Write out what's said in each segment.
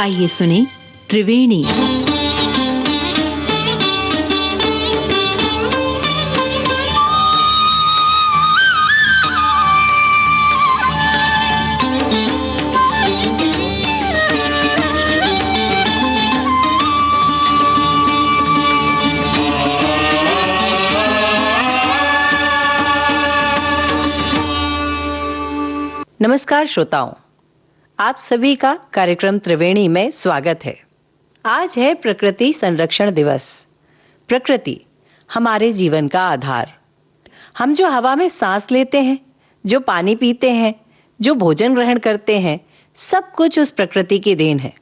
आइए सुने त्रिवेणी। नमस्कार श्रोताओं, आप सभी का कार्यक्रम त्रिवेणी में स्वागत है। आज है प्रकृति संरक्षण दिवस। प्रकृति हमारे जीवन का आधार। हम जो हवा में सांस लेते हैं, जो पानी पीते हैं, जो भोजन ग्रहण करते हैं, सब कुछ उस प्रकृति की देन है।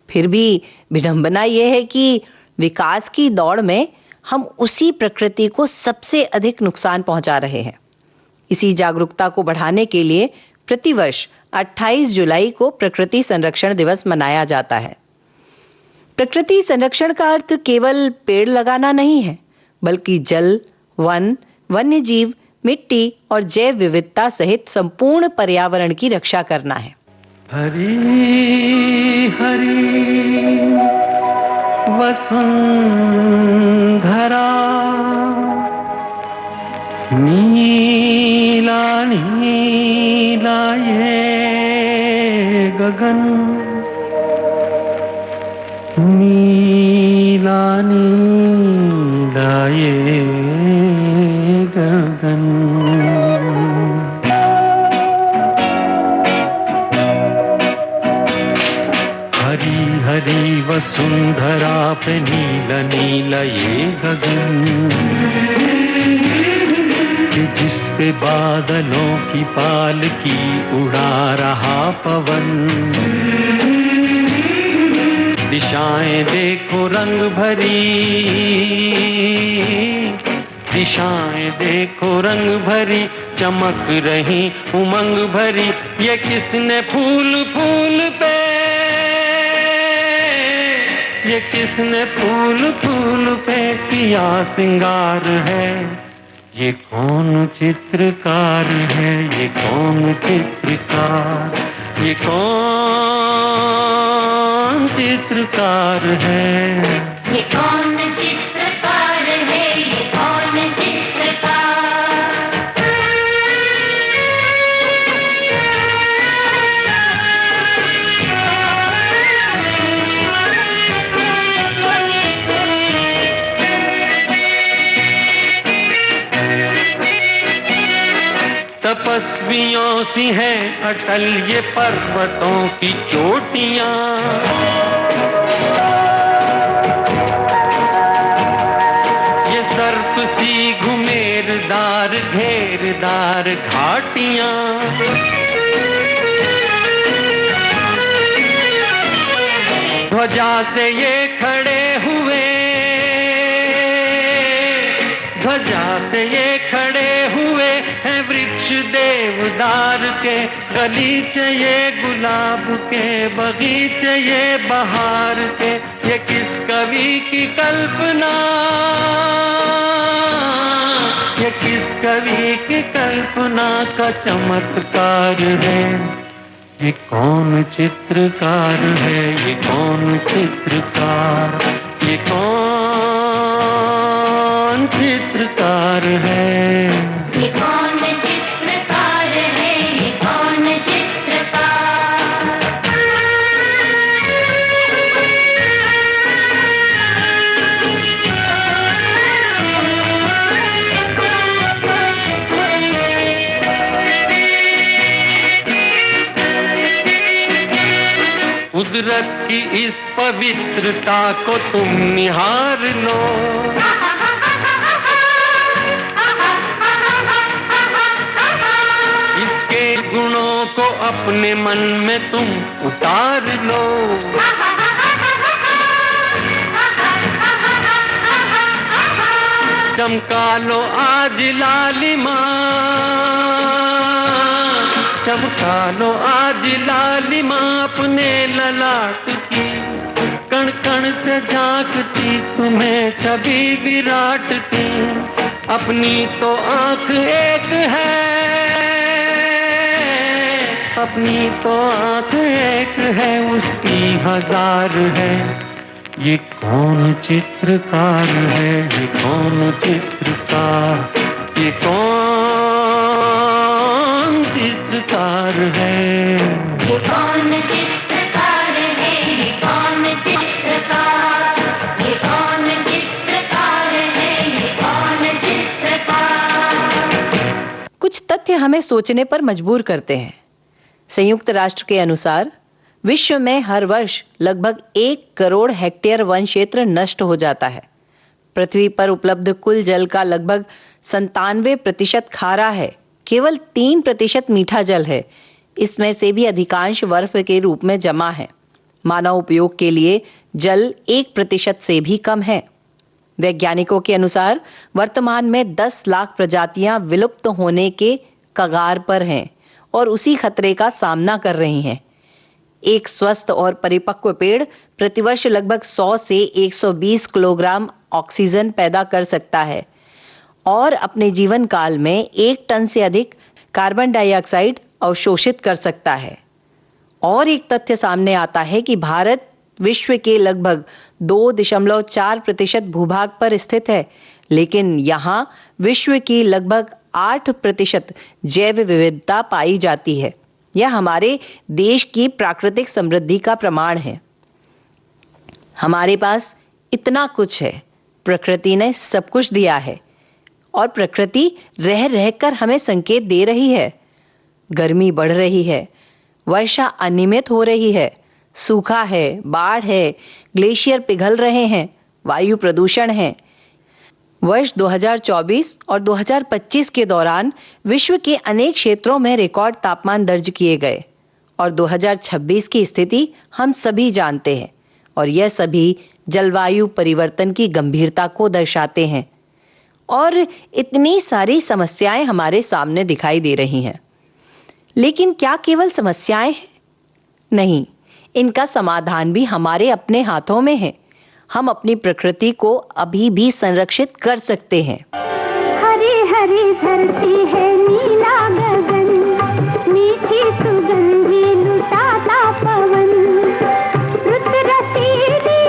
फिर भी विडंबना यह है कि विकास की दौड़ में हम उसी प्रकृति को सबसे अधिक नुकसान पहुंचा रहे हैं। इसी जागरूकता को बढ़ाने के लिए प्रतिवर्ष 28 जुलाई को प्रकृति संरक्षण दिवस मनाया जाता है। प्रकृति संरक्षण का अर्थ केवल पेड़ लगाना नहीं है, बल्कि जल, वन, वन्य जीव, मिट्टी और जैव विविधता सहित संपूर्ण पर्यावरण की रक्षा करना है। हरी हरी वसुंधरा, नीला नीला ये गगन, नीला नीला ये गगन। हरी हरी वसुंधरा पे नीला नीला ये गगन, जिस पे बादलों की पालकी उड़ा रहा पवन। दिशाएं देखो रंग भरी, दिशाएं देखो रंग भरी, चमक रही उमंग भरी। ये किसने फूल फूल पे, ये किसने फूल फूल पे किया सिंगार है। ये कौन चित्रकार है, ये कौन चित्रकार, ये कौन चित्रकार है, ये कौन चित्रकार है, ये कौन तपस्वियों सी हैं अटल ये पर्वतों की चोटियां। ये सर्प सी घुमेरदार घेरदार घाटियां। ध्वजा से ये खड़े हुए, ध्वजा से ये खड़े हुए हैं वृक्ष देवदार के। गलीचे ये गुलाब के, बगीचे ये बहार के। ये किस कवि की कल्पना, ये किस कवि की कल्पना का चमत्कार है। ये कौन चित्रकार है, ये कौन चित्रकार, ये कौन चित्रकार है, ये कौन चित्रकार है, ये कौन कुदरत की इस पवित्रता को तुम निहार लो। इसके गुणों को अपने मन में तुम उतार लो। चमका लो आज लालिमा, चमका लो आज लालिमा अपने ललाट की। कण कण से झांकती तुम्हें छवि विराट की। अपनी तो आंख एक है, अपनी तो आंख एक है, उसकी हजार है। ये कौन चित्रकार है, ये कौन चित्रकार, ये कौन चित्रकार है? ये कौन चित्रकार है, ये कौन चित्रकार, ये कौन चित्रकार है, ये कौन चित्रकार। कुछ तथ्य हमें सोचने पर मजबूर करते हैं। संयुक्त राष्ट्र के अनुसार विश्व में हर वर्ष लगभग 1 करोड़ हेक्टेयर वन क्षेत्र नष्ट हो जाता है। पृथ्वी पर उपलब्ध कुल जल का लगभग 97% खारा है, केवल 3% मीठा जल है। इसमें से भी अधिकांश बर्फ के रूप में जमा है। मानव उपयोग के लिए जल 1% से भी कम है। वैज्ञानिकों के अनुसार वर्तमान में 10 लाख प्रजातियां विलुप्त होने के कगार पर हैं और उसी खतरे का सामना कर रही हैं। एक स्वस्थ और परिपक्व पेड़ प्रतिवर्ष लगभग 100 से 120 किलोग्राम ऑक्सीजन पैदा कर सकता है और अपने जीवन काल में 1 टन से अधिक कार्बन डाइऑक्साइड अवशोषित कर सकता है। और एक तथ्य सामने आता है कि भारत विश्व के लगभग 2.4% भूभाग पर स्थित है, लेकिन यहाँ विश्व की लगभग 8% जैव विविधता पाई जाती है। यह हमारे देश की प्राकृतिक समृद्धि का प्रमाण है। हमारे पास इतना कुछ है, प्रकृति ने सब कुछ दिया है और प्रकृति रह रहकर हमें संकेत दे रही है। गर्मी बढ़ रही है, वर्षा अनियमित हो रही है, सूखा है, बाढ़ है, ग्लेशियर पिघल रहे हैं, वायु प्रदूषण है। वर्ष 2024 और 2025 के दौरान विश्व के अनेक क्षेत्रों में रिकॉर्ड तापमान दर्ज किए गए और 2026 की स्थिति हम सभी जानते हैं और यह सभी जलवायु परिवर्तन की गंभीरता को दर्शाते हैं। और इतनी सारी समस्याएं हमारे सामने दिखाई दे रही हैं। लेकिन क्या केवल समस्याएं हैं? नहीं, इनका समाधान भी हमारे अपने हाथों में है। हम अपनी प्रकृति को अभी भी संरक्षित कर सकते हैं। हरी हरी धरती है, नीला गगन, मीठी सुगंधी लुटाता पवन, रुत रसीली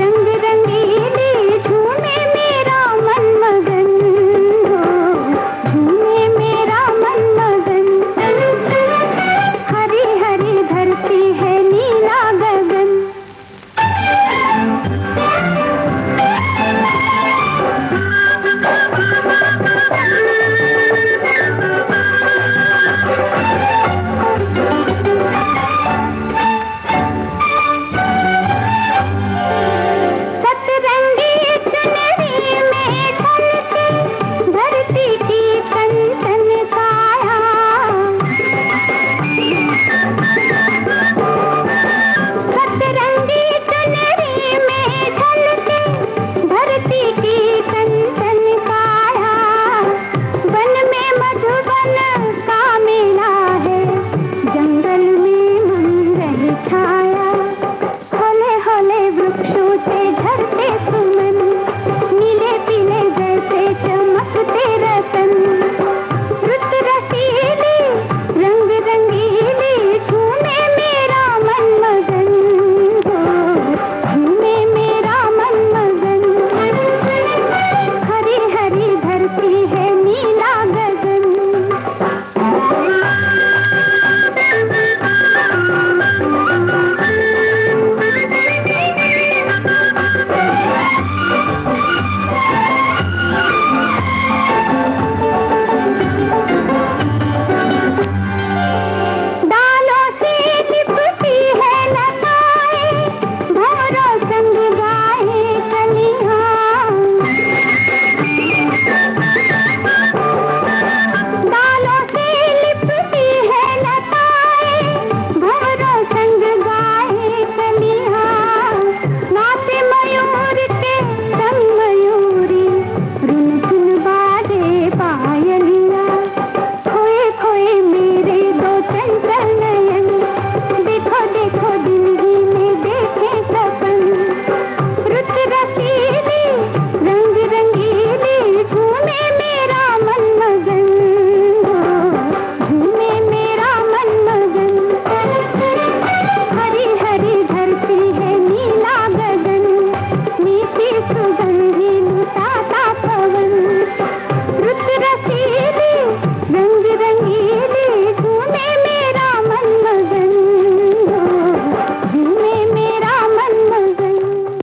रंग रंगीली, झूमे मेरा मन मगन, झूमे मेरा मन मगन। हरी हरी धरती है, नीला गगन।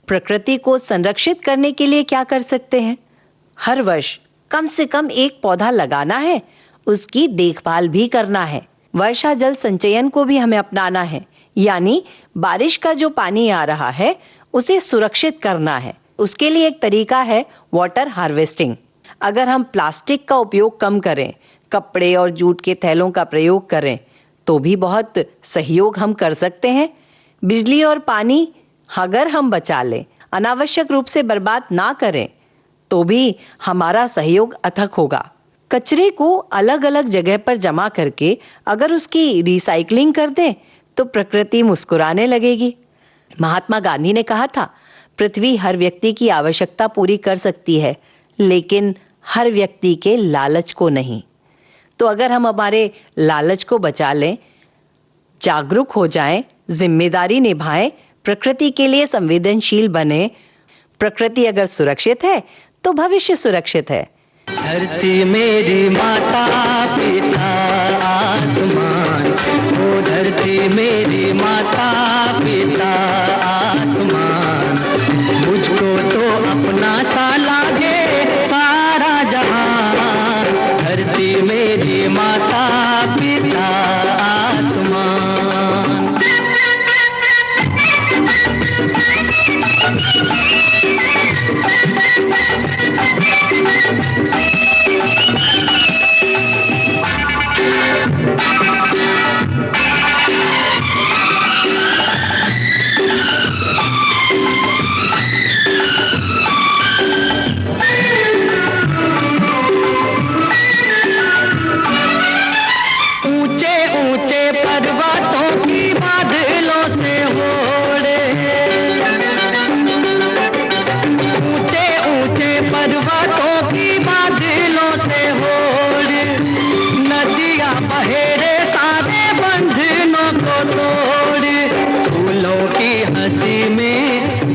प्रकृति को संरक्षित करने के लिए क्या कर सकते हैं? हर वर्ष कम से कम एक पौधा लगाना है, उसकी देखभाल भी करना है। वर्षा जल संचयन को भी हमें अपनाना है, यानी बारिश का जो पानी आ रहा है उसे सुरक्षित करना है। उसके लिए एक तरीका है वाटर हार्वेस्टिंग। अगर हम प्लास्टिक का उपयोग कम करें, कपड़े और जूट के थैलों का प्रयोग करें, तो भी बहुत सहयोग हम कर सकते हैं। बिजली और पानी अगर हम बचा लें, अनावश्यक रूप से बर्बाद ना करें, तो भी हमारा सहयोग अथक होगा। कचरे को अलग अलग जगह पर जमा करके अगर उसकी रिसाइकलिंग कर दें, तो प्रकृति मुस्कुराने लगेगी। महात्मा गांधी ने कहा था, पृथ्वी हर व्यक्ति की आवश्यकता पूरी कर सकती है, लेकिन हर व्यक्ति के लालच को नहीं। तो अगर हम हमारे लालच को बचा लें, जागरूक हो जाएं, जिम्मेदारी निभाएं, प्रकृति के लिए संवेदनशील बने, प्रकृति अगर सुरक्षित है तो भविष्य सुरक्षित है। धरती मेरी माता पिता आसमान, ओ धरती मेरी माता पिता आसमान, मुझको तो अपना सा लागे सारा जहां। धरती मेरी माता पिता आसमान।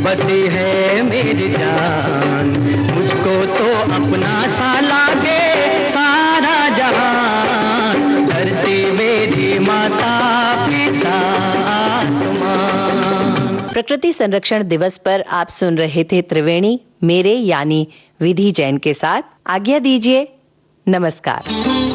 बसी है मेरी जान, मुझको तो अपना सा लागे सारा जहान। धरती मेरी माता पिता आसमान। प्रकृति संरक्षण दिवस पर आप सुन रहे थे त्रिवेणी, मेरे यानी विधि जैन के साथ। आज्ञा दीजिए, नमस्कार।